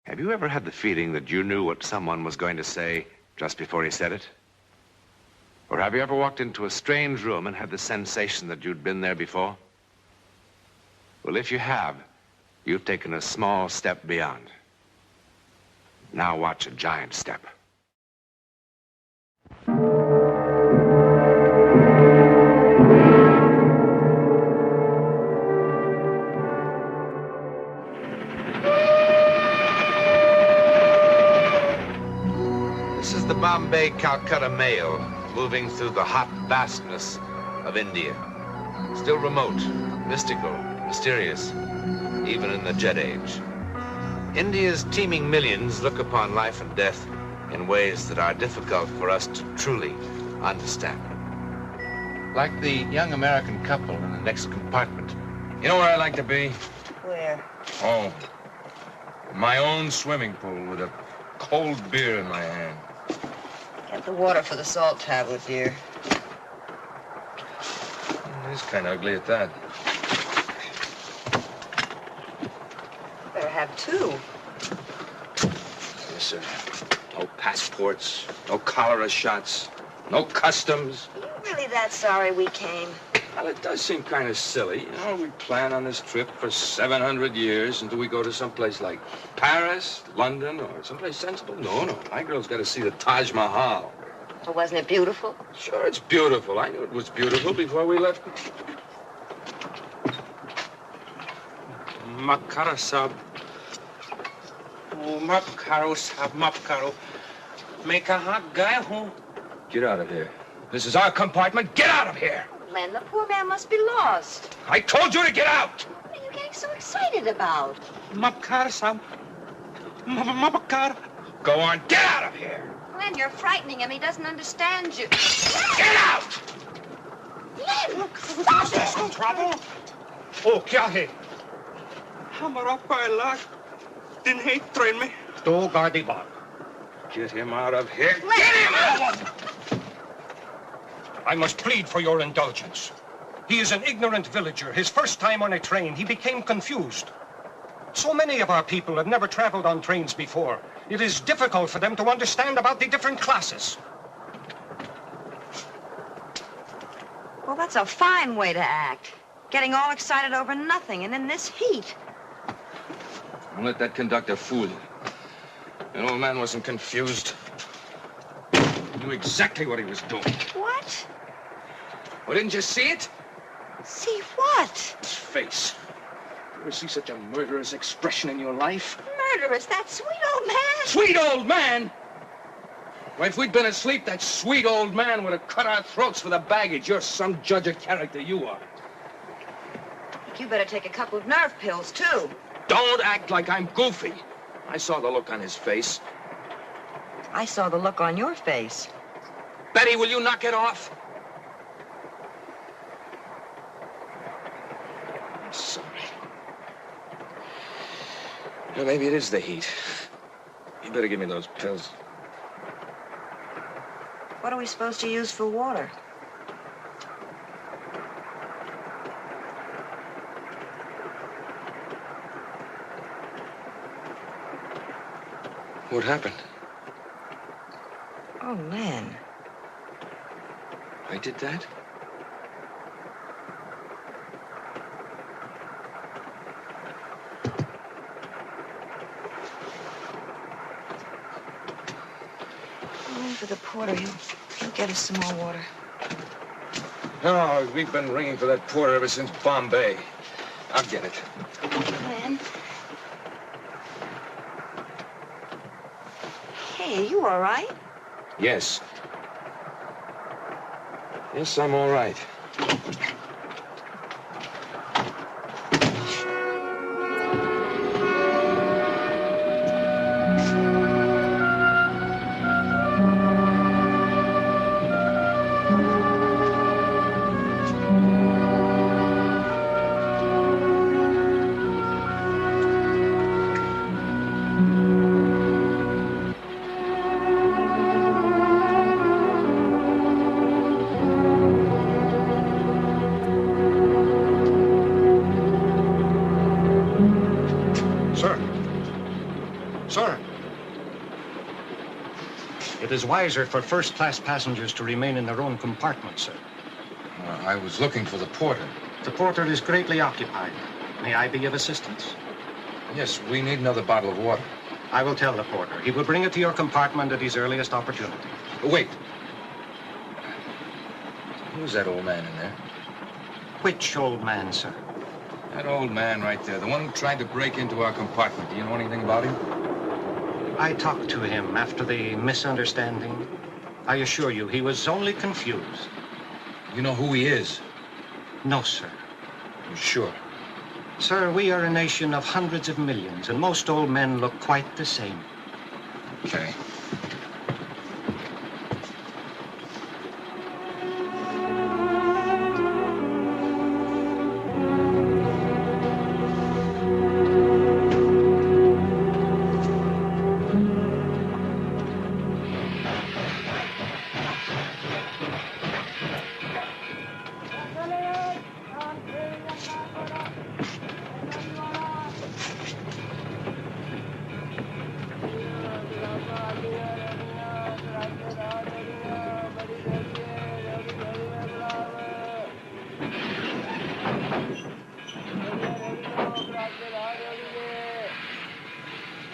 Have you ever had the feeling that you knew what someone was going to say just before he said it? Or have you ever walked into a strange room and had the sensation that you'd been there before? Well, if you have, you've taken a small step beyond. Now watch a giant step. This is the Bombay-Calcutta Mail, moving through the hot vastness of India. Still remote, mystical, mysterious, even in the jet age. India's teeming millions look upon life and death in ways that are difficult for us to truly understand. Like the young American couple in the next compartment. You know where I'd like to be? Where? Oh, my own swimming pool with a cold beer in my hand. Get the water for the salt tablet, dear. It is kind of ugly at that. Better have two. Yes, sir. No passports, no cholera shots, no customs. Are you really that sorry we came? Well, it does seem kind of silly. You know, we plan on this trip for 700 years until we go to someplace like Paris, London, or someplace sensible. No. My girl's got to see the Taj Mahal. Well, wasn't it beautiful? Sure, it's beautiful. I knew it was beautiful before we left. Makara sab. Oh, Makaro sab, Makaro. Make a hot guy who. Get out of here. This is our compartment. Get out of here! Len, the poor man must be lost. I told you to get out! What are you getting so excited about? Makara sab. Makara. Go on, get out of here! Len, you're frightening him. He doesn't understand you. Get out! Len, stop it! Some trouble? Oh, kya hai? Hamara paila din hai train mein. Do gaadi baat. Get him out of here. Len. Get him out! I must plead for your indulgence. He is an ignorant villager. His first time on a train, he became confused. So many of our people have never traveled on trains before. It is difficult for them to understand about the different classes. Well, that's a fine way to act. Getting all excited over nothing, and in this heat. Don't let that conductor fool you. The old man wasn't confused. He knew exactly what he was doing. What? Well, didn't you see it? See what? His face. You ever see such a murderous expression in your life? Murderous, that sweet old man. Sweet old man! Well, if we'd been asleep, that sweet old man would have cut our throats for the baggage. You're some judge of character, you are. I think you better take a couple of nerve pills, too. Don't act like I'm goofy. I saw the look on his face. I saw the look on your face. Betty, will you knock it off? I'm sorry. Well, maybe it is the heat. You better give me those pills. What are we supposed to use for water? What happened? Oh, Len. I did that? Len, for the porter, he'll get us some more water. No, we've been ringing for that porter ever since Bombay. I'll get it. Len? Hey, are you all right? Yes. Yes, I'm all right. Sir. It is wiser for first-class passengers to remain in their own compartment, sir. I was looking for the porter. The porter is greatly occupied. May I be of assistance? Yes, we need another bottle of water. I will tell the porter. He will bring it to your compartment at his earliest opportunity. Wait. Who's that old man in there? Which old man, sir? That old man right there, the one who tried to break into our compartment. Do you know anything about him? I talked to him after the misunderstanding. I assure you, he was only confused. You know who he is? No, sir. You sure? Sir, we are a nation of hundreds of millions, and most old men look quite the same. Okay.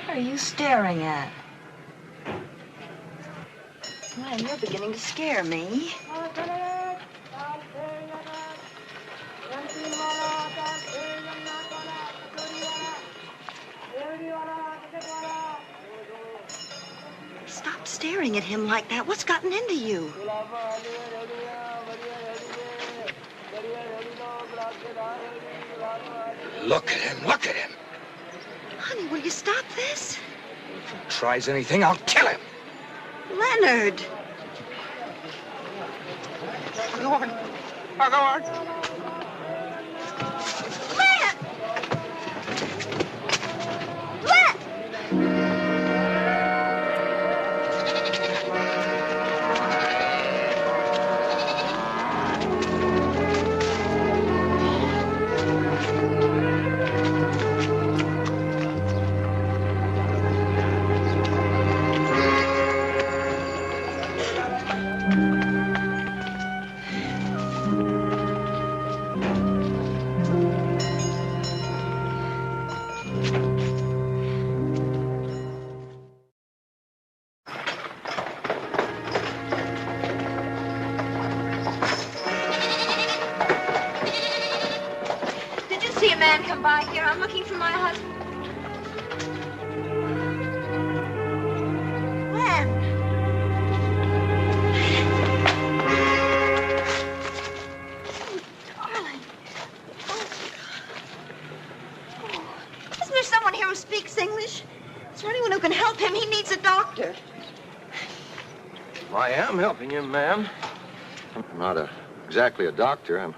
What are you staring at? Man, you're beginning to scare me. Stop staring at him like that. What's gotten into you? Look at him, look at him. Honey, will you stop this? If he tries anything, I'll kill him. Leonard! Go on. I'll go on. Len! Len! See a man come by here. I'm looking for my husband. Len. Oh, darling. Oh. Isn't there someone here who speaks English? Is there anyone who can help him? He needs a doctor. I am helping him, ma'am. I'm not exactly a doctor. I'm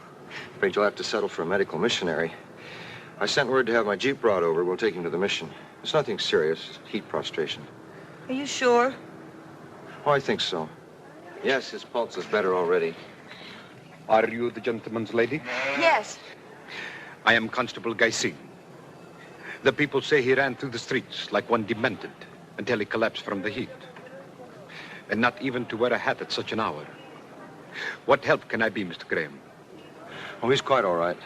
afraid you'll have to settle for a medical missionary. I sent word to have my Jeep brought over. We'll take him to the mission. It's nothing serious. Heat prostration. Are you sure? Oh, I think so. Yes, his pulse is better already. Are you the gentleman's lady? Yes. I am Constable Gaisin. The people say he ran through the streets like one demented until he collapsed from the heat. And not even to wear a hat at such an hour. What help can I be, Mr. Graham? Oh, he's quite all right.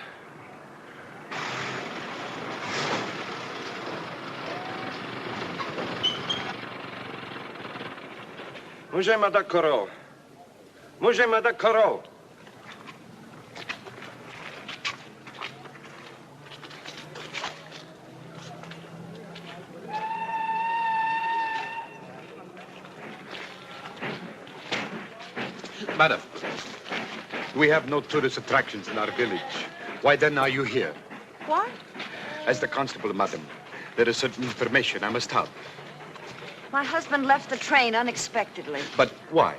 Můžeme da koro. Můžeme da koro. Madam, we have no tourist attractions in our village. Why then are you here? What? As the constable, madam, there is certain information I must have. My husband left the train unexpectedly. But why?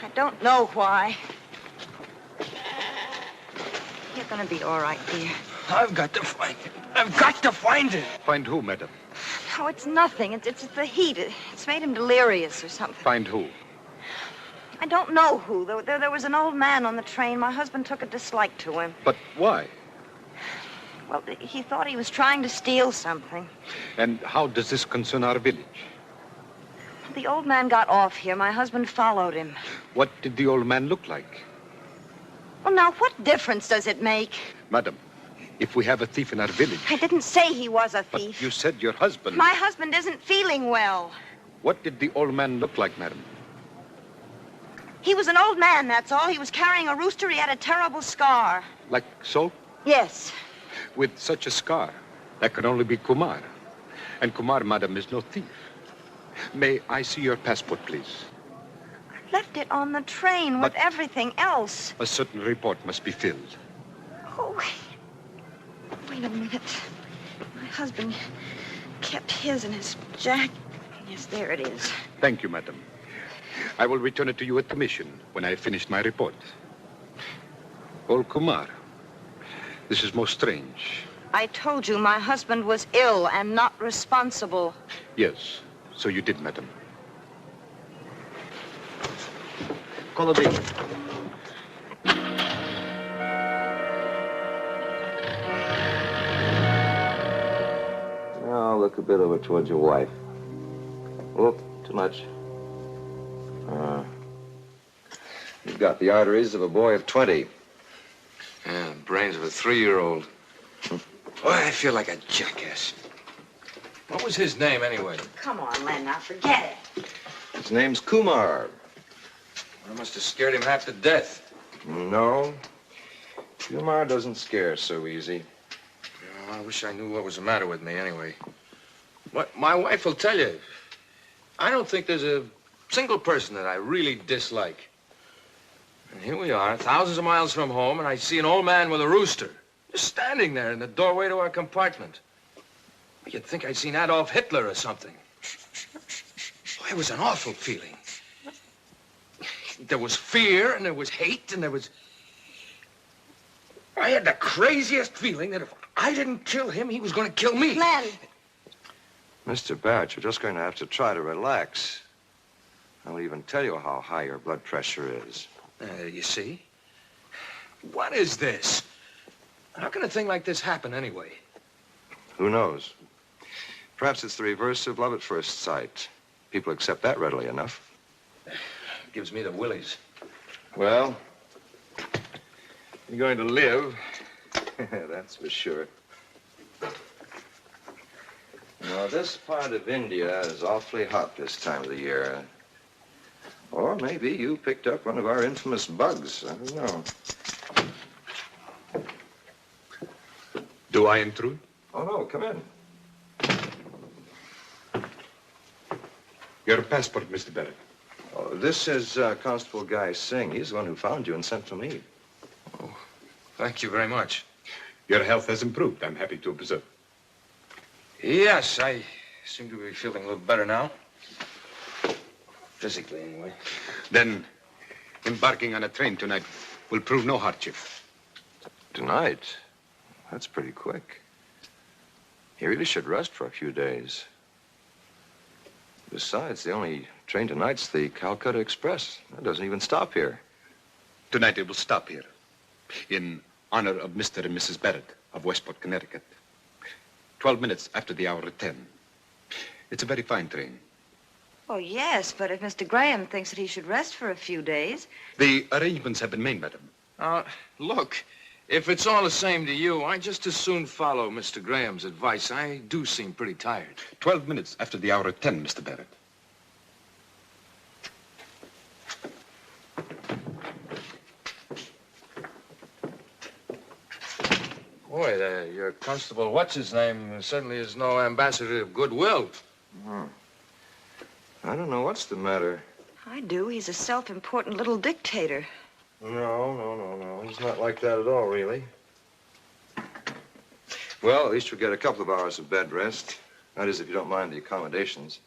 I don't know why. You're gonna be all right, dear. I've got to find it. I've got to find it. Find who, madam? No, it's nothing. It's the heat. It's made him delirious or something. Find who? I don't know who. There was an old man on the train. My husband took a dislike to him. But why? Well, he thought he was trying to steal something. And how does this concern our village? The old man got off here. My husband followed him. What did the old man look like? Well, now, what difference does it make? Madam, if we have a thief in our village... I didn't say he was a thief. But you said your husband... My husband isn't feeling well. What did the old man look like, madam? He was an old man, that's all. He was carrying a rooster. He had a terrible scar. Like so? Yes. With such a scar, that could only be Kumar. And Kumar, madam, is no thief. May I see your passport, please? I left it on the train with everything else. A certain report must be filled. Oh, wait a minute. My husband kept his in his jacket. Yes, there it is. Thank you, madam. I will return it to you at the mission when I have finished my report. Old Kumar, this is most strange. I told you my husband was ill and not responsible. Yes, so you did, madam. Call the beat. Now look a bit over towards your wife. Whoop, too much. You've got the arteries of a boy of 20. Yeah, brains of a 3-year-old. Boy, I feel like a jackass. What was his name, anyway? Come on, Len, now forget it. His name's Kumar. I must have scared him half to death. No. Kumar doesn't scare so easy. Oh, I wish I knew what was the matter with me, anyway. What my wife will tell you. I don't think there's a single person that I really dislike. And here we are, thousands of miles from home, and I see an old man with a rooster just standing there in the doorway to our compartment. You'd think I'd seen Adolf Hitler or something. Boy, it was an awful feeling. There was fear, and there was hate, and there was... I had the craziest feeling that if I didn't kill him, he was going to kill me. Len! Mr. Barrett, you're just going to have to try to relax. I won't even tell you how high your blood pressure is. You see? What is this? How can a thing like this happen anyway? Who knows? Perhaps it's the reverse of love at first sight. People accept that readily enough. Gives me the willies. Well, you're going to live. That's for sure. Now, this part of India is awfully hot this time of the year. Or maybe you picked up one of our infamous bugs. I don't know. Do I intrude? Oh, no, come in. Your passport, Mr. Barrett. Oh, this is Constable Guy Singh. He's the one who found you and sent for me. Oh, thank you very much. Your health has improved, I'm happy to observe. Yes, I seem to be feeling a little better now. Physically, anyway. Then, embarking on a train tonight will prove no hardship. Tonight? That's pretty quick. You really should rest for a few days. Besides, the only train tonight's the Calcutta Express. That doesn't even stop here. Tonight it will stop here, in honor of Mr. and Mrs. Barrett of Westport, Connecticut. 12 minutes after the hour of 10. It's a very fine train. Oh, yes, but if Mr. Graham thinks that he should rest for a few days... The arrangements have been made, madam. Look, if it's all the same to you, I just as soon follow Mr. Graham's advice. I do seem pretty tired. 12 minutes after the hour of 10, Mr. Barrett. Boy, your constable, what's-his-name, certainly is no ambassador of goodwill. I don't know what's the matter. I do. He's a self-important little dictator. No. He's not like that at all, really. Well, at least you'll get a couple of hours of bed rest. That is, if you don't mind the accommodations.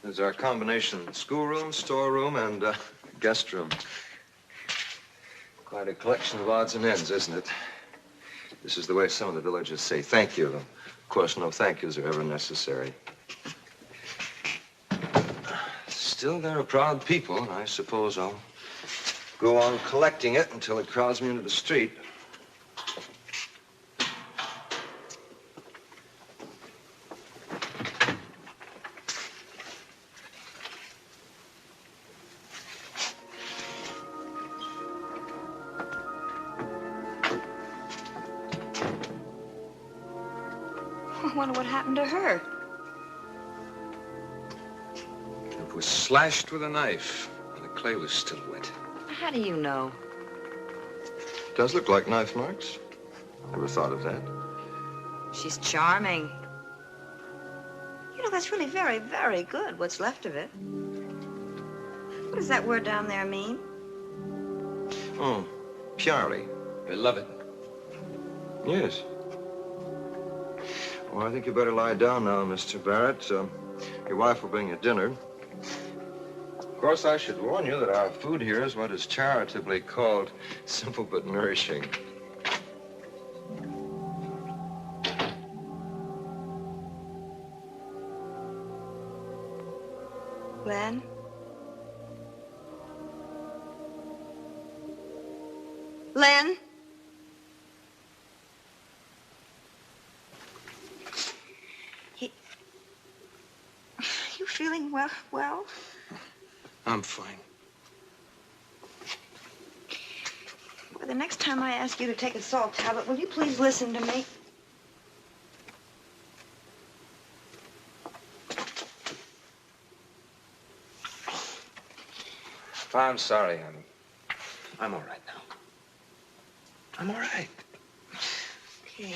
There's our combination schoolroom, storeroom, and guest room. Quite a collection of odds and ends, isn't it? This is the way some of the villagers say thank you. Of course, no thank yous are ever necessary. Still, they're a proud people, and I suppose I'll go on collecting it until it crowds me into the street. I wonder what happened to her. It was slashed with a knife, and the clay was still wet. How do you know? Does look like knife marks. Never thought of that. She's charming. You know, that's really very, very good, what's left of it. What does that word down there mean? Oh, purely. Beloved. Yes. Well, I think you better lie down now, Mr. Barrett. Your wife will bring you dinner. Of course, I should warn you that our food here is what is charitably called simple but nourishing. Len? Len? You feeling well? I'm fine. Well, the next time I ask you to take a salt tablet, will you please listen to me? I'm sorry, honey. I'm all right now. I'm all right. Okay.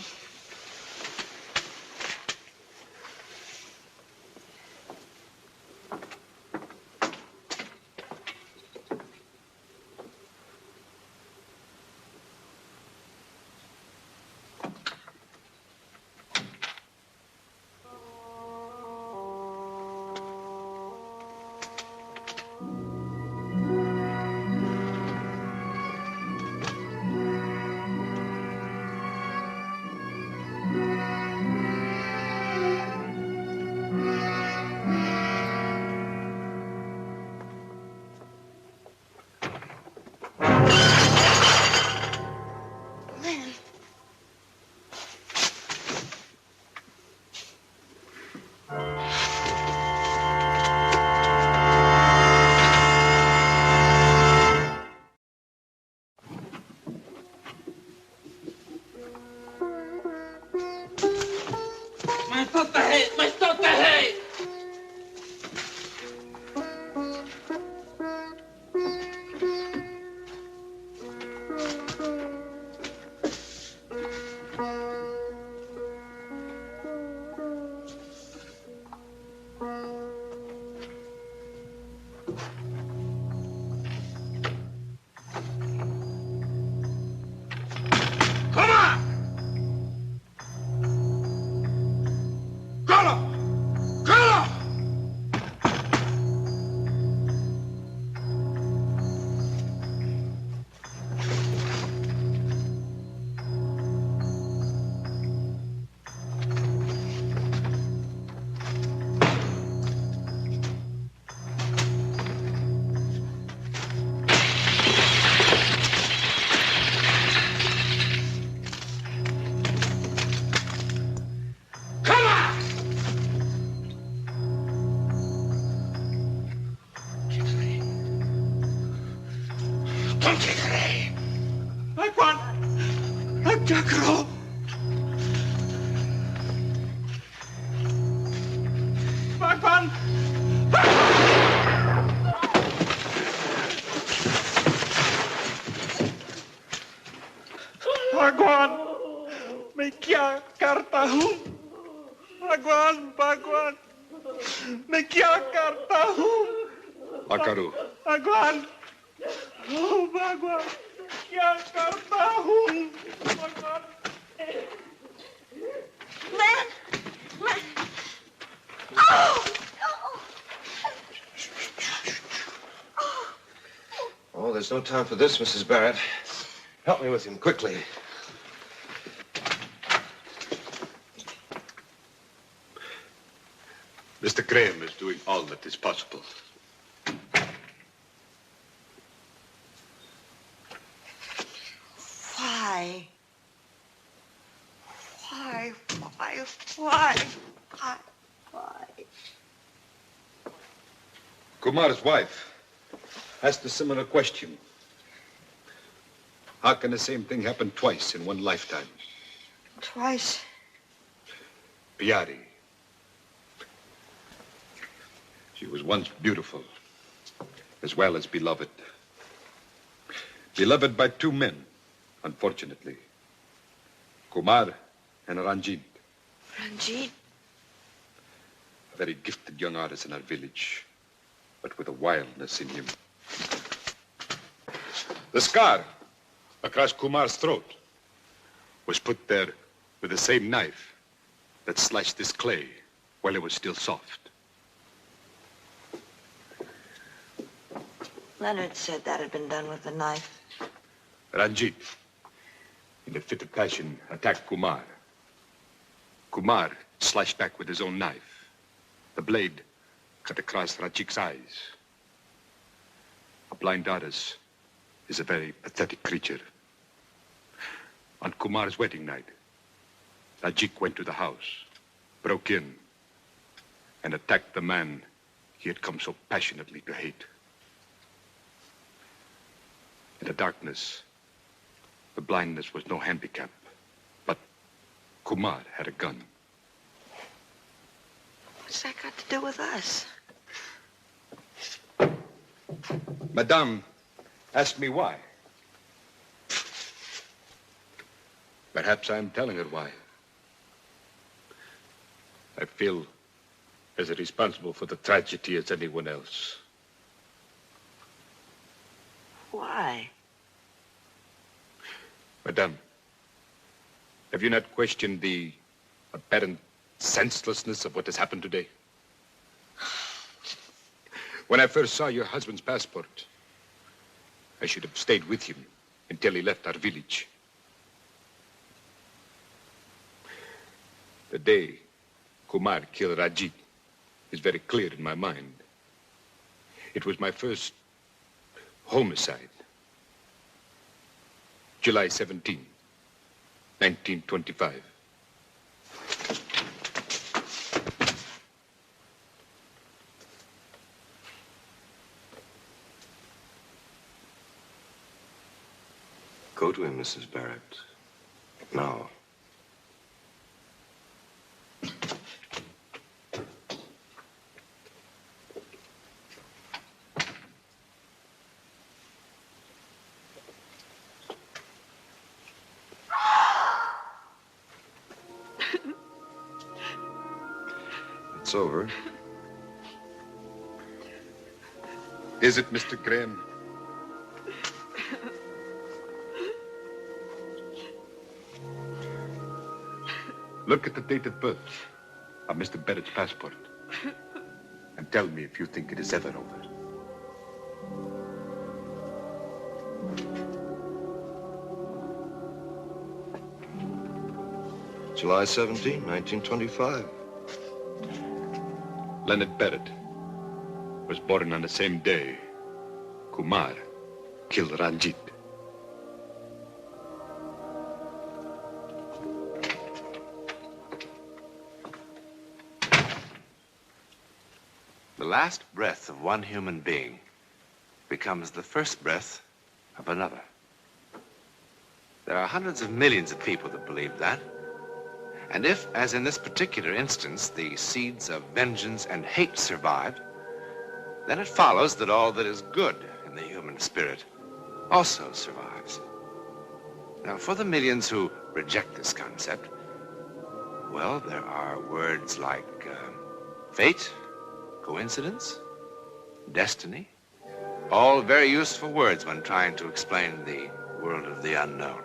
भगवान मैं क्या करता हूँ भगवान मैं क्या करता हूँ Akaru. भगवान ओ भगवान क्या करता हूँ भगवान Len! Oh! Oh, there's no time for this, Mrs. Barrett. Help me with him quickly. Mr. Graham is doing all that is possible. Why? Kumar's wife asked a similar question. How can the same thing happen twice in one lifetime? Twice? Piari. She was once beautiful, as well as beloved. Beloved by two men, unfortunately. Kumar and Ranjit. Ranjit? A very gifted young artist in our village, but with a wildness in him. The scar across Kumar's throat was put there with the same knife that slashed this clay while it was still soft. Leonard said that had been done with a knife. Ranjit, in a fit of passion, attacked Kumar. Kumar slashed back with his own knife. The blade cut across Ranjit's eyes. A blind artist is a very pathetic creature. On Kumar's wedding night, Ranjit went to the house, broke in, and attacked the man he had come so passionately to hate. In the darkness, the blindness was no handicap, but Kumar had a gun. What's that got to do with us? Madame asked me why. Perhaps I am telling her why. I feel as irresponsible for the tragedy as anyone else. Why? Madame, have you not questioned the apparent senselessness of what has happened today? When I first saw your husband's passport, I should have stayed with him until he left our village. The day Kumar killed Ranjit is very clear in my mind. It was my first homicide. July 17, 1925. Go to him, Mrs. Barrett. Now. It's over. Is it, Mr. Graham? Look at the date of birth of Mr. Barrett's passport and tell me if you think it is ever over. July 17, 1925. Leonard Barrett was born on the same day Kumar killed Ranjit. The last breath of one human being becomes the first breath of another. There are hundreds of millions of people that believe that. And if, as in this particular instance, the seeds of vengeance and hate survived, then it follows that all that is good in the human spirit also survives. Now, for the millions who reject this concept, well, there are words like fate, coincidence, destiny, all very useful words when trying to explain the world of the unknown.